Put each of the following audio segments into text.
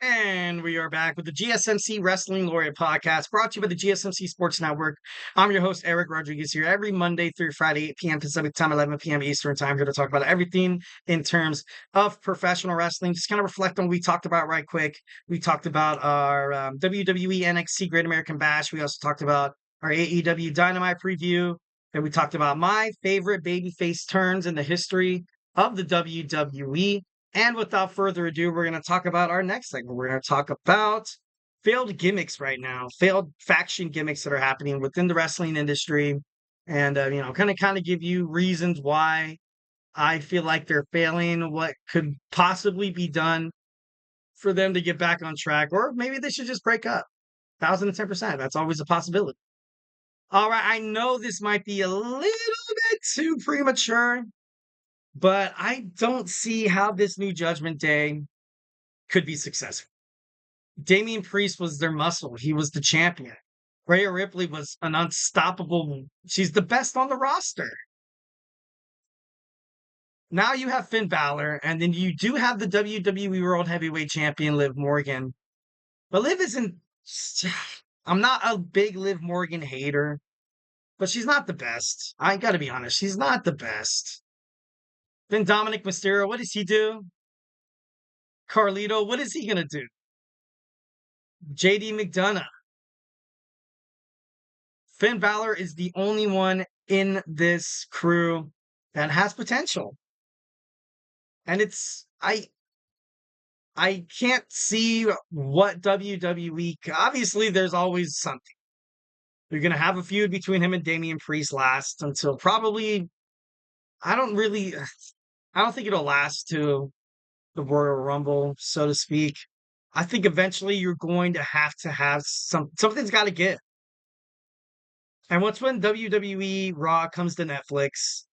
And we are back with the GSMC Wrestling Laureate Podcast, brought to you by the GSMC Sports Network. I'm your host, Eric Rodriguez, here every Monday through Friday, 8 p.m. Pacific Time, 11 p.m. Eastern Time, here to talk about everything in terms of professional wrestling. Just kind of reflect on what we talked about right quick. We talked about our WWE NXT Great American Bash. We also talked about our AEW Dynamite preview. And we talked about my favorite babyface turns in the history of the WWE. And without further ado, we're going to talk about our next segment. We're going to talk about failed gimmicks right now, failed faction gimmicks that are happening within the wrestling industry, and kind of give you reasons why I feel like they're failing, what could possibly be done for them to get back on track, or maybe they should just break up. 1,010%. That's always a possibility. All right, I know this might be a little bit too premature, but I don't see how this new Judgment Day could be successful. Damian Priest was their muscle. He was the champion. Rhea Ripley was an unstoppable. She's the best on the roster. Now you have Finn Balor, and then you do have the WWE World Heavyweight Champion, Liv Morgan. But Liv isn't. I'm not a big Liv Morgan hater, but she's not the best. I gotta be honest. She's not the best. Then Dominic Mysterio, what does he do? Carlito, what is he gonna do? JD McDonough. Finn Balor is the only one in this crew that has potential. And I can't see what WWE, obviously there's always something. You're going to have a feud between him and Damian Priest last until probably, I don't think it'll last to the Royal Rumble, so to speak. I think eventually you're going to have something's got to give. And once when WWE Raw comes to Netflix,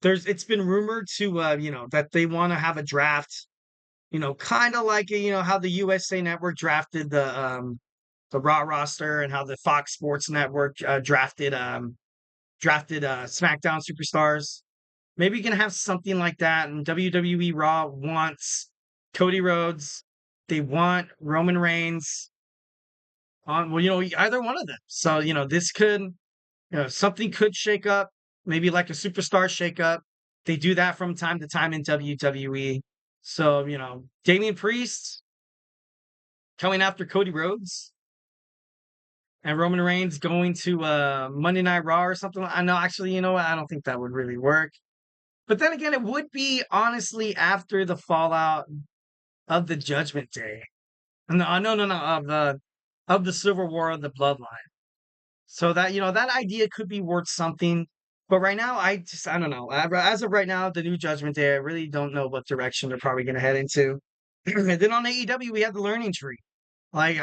it's been rumored to that they want to have a draft, kind of like how the USA Network drafted the Raw roster and how the Fox Sports Network drafted SmackDown superstars. Maybe you can have something like that. And WWE Raw wants Cody Rhodes. They want Roman Reigns on, either one of them. So, this could, something could shake up, maybe like a superstar shake up. They do that from time to time in WWE. So, Damian Priest coming after Cody Rhodes and Roman Reigns going to Monday Night Raw or something. I know, actually, you know what? I don't think that would really work. But then again, it would be honestly after the fallout of the Judgment Day. No, of the Civil War of the Bloodline. So that that idea could be worth something. But right now, I don't know. As of right now, the new Judgment Day, I really don't know what direction they're probably going to head into. And then on AEW, we have the Learning Tree. Like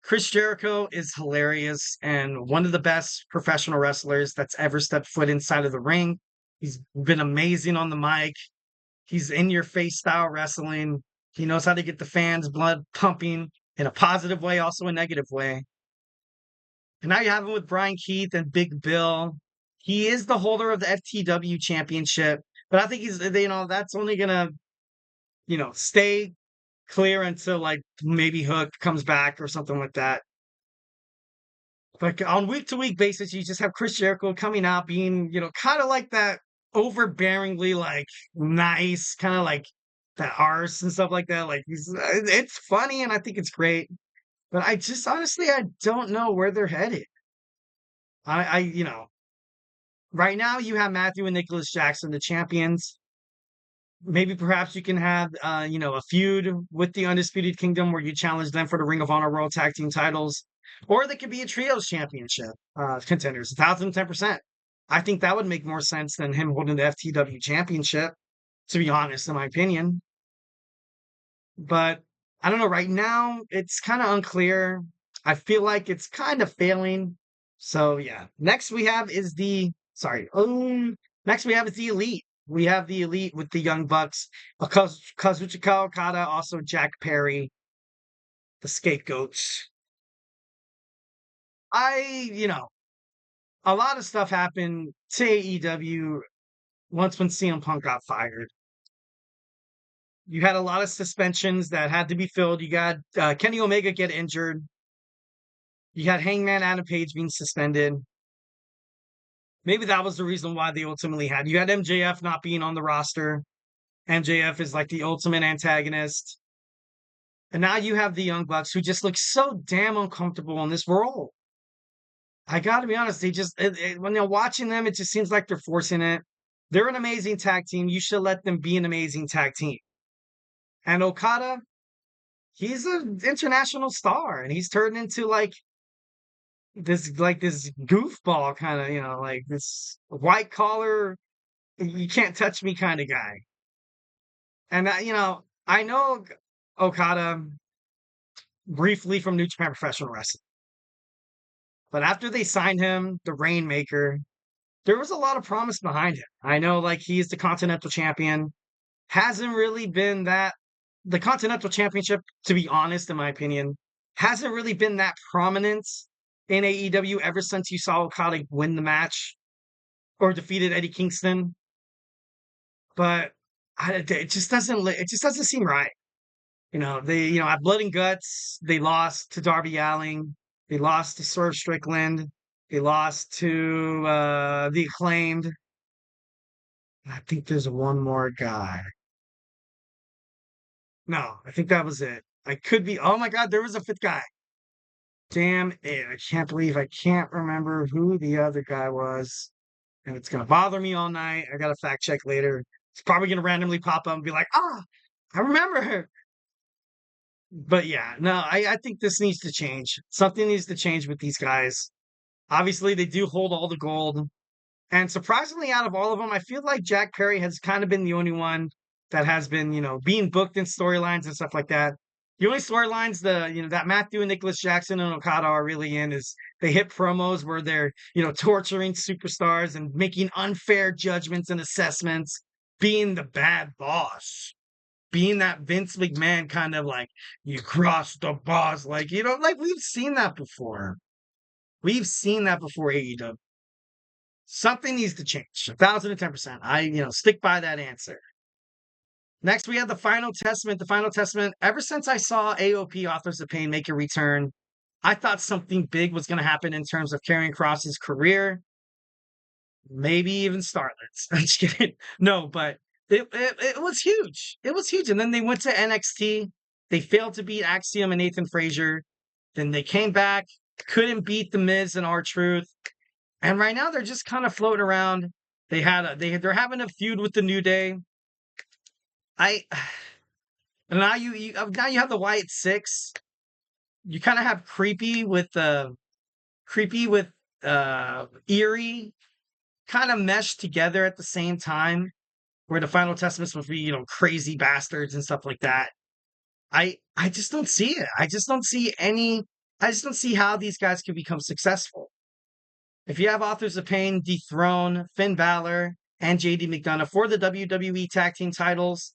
Chris Jericho is hilarious and one of the best professional wrestlers that's ever stepped foot inside of the ring. He's been amazing on the mic. He's in your face style wrestling. He knows how to get the fans' blood pumping in a positive way, also a negative way. And now you have him with Brian Keith and Big Bill. He is the holder of the FTW championship, but I think he's, that's only going to, stay clear until like maybe Hook comes back or something like that. Like on week to week basis, you just have Chris Jericho coming out being, kind of like that overbearingly like nice, kind of like that arse and stuff like that. Like it's funny and I think it's great. But I just honestly I don't know where they're headed. Right now you have Matthew and Nicholas Jackson, the champions. Maybe perhaps you can have a feud with the Undisputed Kingdom where you challenge them for the Ring of Honor World Tag Team titles. Or they could be a trios championship contenders, 1,010%. I think that would make more sense than him holding the FTW championship, to be honest, in my opinion. But I don't know. Right now, it's kind of unclear. I feel like it's kind of failing. So yeah. Next we have is the Elite. We have the Elite with the Young Bucks, Kazuchika Okada, also Jack Perry, the scapegoats. A lot of stuff happened to AEW when CM Punk got fired. You had a lot of suspensions that had to be filled. You got Kenny Omega get injured. You had Hangman Adam Page being suspended. Maybe that was the reason why they ultimately had. You had MJF not being on the roster. MJF is like the ultimate antagonist. And now you have the Young Bucks who just look so damn uncomfortable in this role. I got to be honest, they just, when you're watching them, it just seems like they're forcing it. They're an amazing tag team. You should let them be an amazing tag team. And Okada, he's an international star and he's turned into this goofball kind of, like this white collar, you can't touch me kind of guy. And I know Okada briefly from New Japan Professional Wrestling. But after they signed him, the Rainmaker, there was a lot of promise behind him. I know, like, he's the Continental Champion. Hasn't really been that. The Continental Championship, to be honest, in my opinion, hasn't really been that prominent in AEW ever since you saw Okada win the match or defeated Eddie Kingston. But it just doesn't seem right. At Blood and Guts, they lost to Darby Allin. They lost to Swerve Strickland. They lost to the Acclaimed. I think there's one more guy. No, I think that was it. I could be. Oh my God, there was a fifth guy. Damn it. I can't believe I can't remember who the other guy was. And it's going to bother me all night. I got to fact check later. It's probably going to randomly pop up and be like, I remember her. But yeah, no, I think this needs to change. Something needs to change with these guys. Obviously, they do hold all the gold. And surprisingly, out of all of them, I feel like Jack Perry has kind of been the only one that has been, being booked in storylines and stuff like that. The only storylines that Matthew and Nicholas Jackson and Okada are really in is they hit promos where they're, torturing superstars and making unfair judgments and assessments, being the bad boss, being that Vince McMahon kind of like, you crossed the boss, like, like we've seen that before. We've seen that before AEW. Something needs to change. 1,010%. I stick by that answer. Next, we have the Final Testament. The Final Testament, ever since I saw AOP Authors of Pain make a return, I thought something big was going to happen in terms of Karrion Kross's career. Maybe even Starlet's. I'm just kidding. No, but it was huge. It was huge. And then they went to NXT. They failed to beat Axiom and Nathan Frazier. Then they came back, couldn't beat The Miz and R-Truth. And right now they're just kind of floating around. They're having a feud with the New Day. Now you have the Wyatt Six. You kind of have creepy with eerie kind of meshed together at the same time, where the Final Testament's supposed to be, crazy bastards and stuff like that. I just don't see it. I just don't see how these guys can become successful. If you have Authors of Pain dethrone Finn Balor and JD McDonough for the WWE Tag Team titles,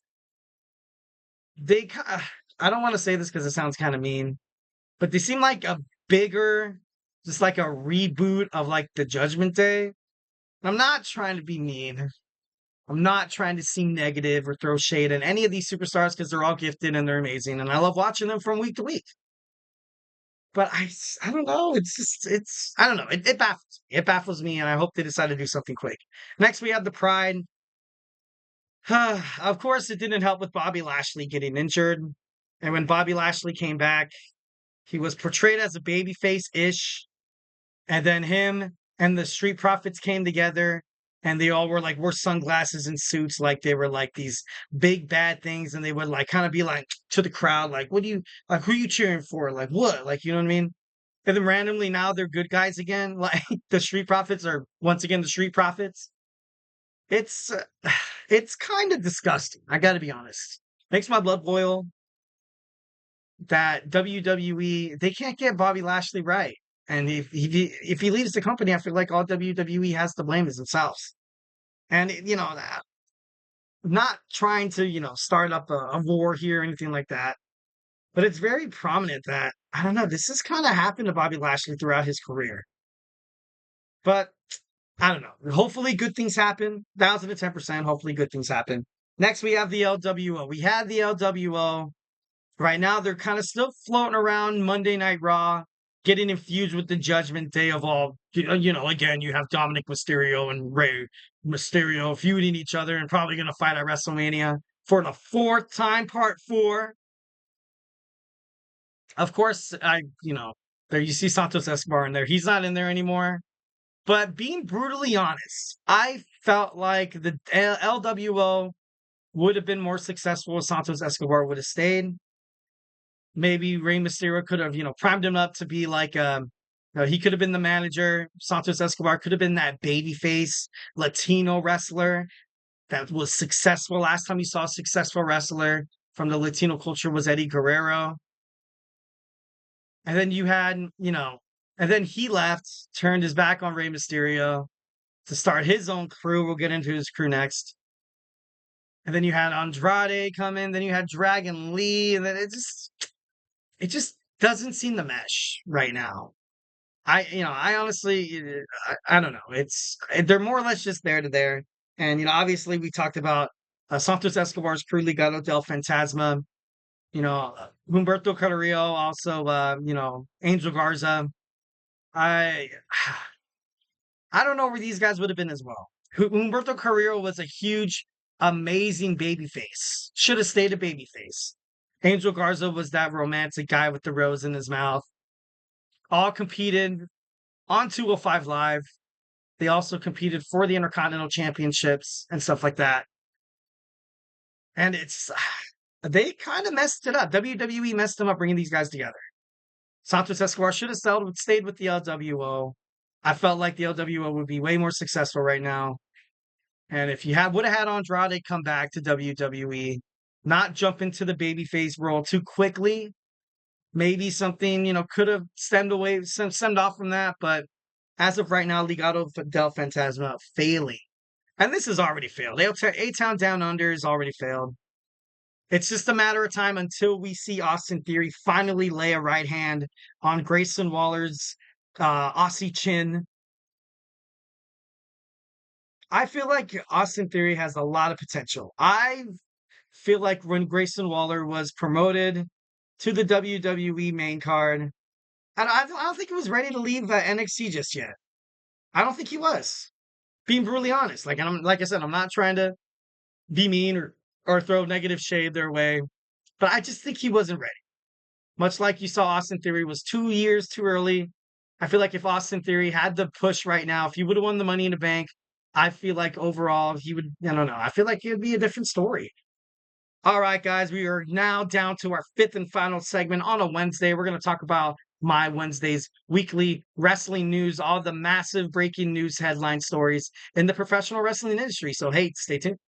I don't want to say this because it sounds kind of mean, but they seem like a bigger, just like a reboot of like the Judgment Day. I'm not trying to be mean. I'm not trying to seem negative or throw shade at any of these superstars because they're all gifted and they're amazing. And I love watching them from week to week. But I don't know. I don't know. It baffles me. It baffles me, and I hope they decide to do something quick. Next, we have the Pride. Of course, it didn't help with Bobby Lashley getting injured. And when Bobby Lashley came back, he was portrayed as a babyface-ish. And then him and the Street Profits came together, and they all wore sunglasses and suits like they were like these big bad things, and they would like kind of be like to the crowd, like, who are you cheering for? Like what? Like, you know what I mean? And then randomly now they're good guys again. Like the Street Profits are once again the Street Profits. It's it's kind of disgusting. I got to be honest. Makes my blood boil that WWE, they can't get Bobby Lashley right. And if he leaves the company, I feel like all WWE has to blame is themselves. And that not trying to start up a war here or anything like that, but it's very prominent that I don't know. This has kind of happened to Bobby Lashley throughout his career, but I don't know. Hopefully, good things happen. 1,010%. Hopefully, good things happen. Next, we have the LWO. We had the LWO. Right now, they're kind of still floating around Monday Night Raw, getting infused with the Judgment Day of all. Again, you have Dominic Mysterio and Rey Mysterio feuding each other and probably going to fight at WrestleMania for the fourth time, part 4. Of course, there you see Santos Escobar in there. He's not in there anymore. But being brutally honest, I felt like the LWO would have been more successful if Santos Escobar would have stayed. Maybe Rey Mysterio could have, primed him up to be like, he could have been the manager. Santos Escobar could have been that babyface Latino wrestler that was successful. Last time you saw a successful wrestler from the Latino culture was Eddie Guerrero. And then you had, and then he left, turned his back on Rey Mysterio to start his own crew. We'll get into his crew next. And then you had Andrade come in. Then you had Dragon Lee. And then it just doesn't seem to mesh right now. I honestly, I don't know. They're more or less just there to there. And, obviously we talked about Santos Escobar's crew, Legado del Fantasma, Humberto Carrillo, also, Angel Garza. I don't know where these guys would have been as well. Humberto Carrillo was a huge, amazing babyface. Should have stayed a babyface. Angel Garza was that romantic guy with the rose in his mouth. All competed on 205 Live. They also competed for the Intercontinental Championships and stuff like that. And they kind of messed it up. WWE messed them up bringing these guys together. Santos Escobar should have stayed with the LWO. I felt like the LWO would be way more successful right now. And if you would have had Andrade come back to WWE, not jump into the babyface role too quickly, maybe something, could have stemmed off from that. But as of right now, Legado del Fantasma failing. And this has already failed. A-Town Down Under has already failed. It's just a matter of time until we see Austin Theory finally lay a right hand on Grayson Waller's Aussie chin. I feel like Austin Theory has a lot of potential. I feel like when Grayson Waller was promoted to the WWE main card, I don't think he was ready to leave NXT just yet. I don't think he was. Being brutally honest. Like I said, I'm not trying to be mean or throw negative shade their way, but I just think he wasn't ready. Much like you saw Austin Theory was 2 years too early. I feel like if Austin Theory had the push right now, if he would have won the Money in the Bank, I feel like overall he would, I don't know, I feel like it would be a different story. All right, guys, we are now down to our 5th and final segment on a Wednesday. We're going to talk about my Wednesday's weekly wrestling news, all the massive breaking news headline stories in the professional wrestling industry. So, hey, stay tuned.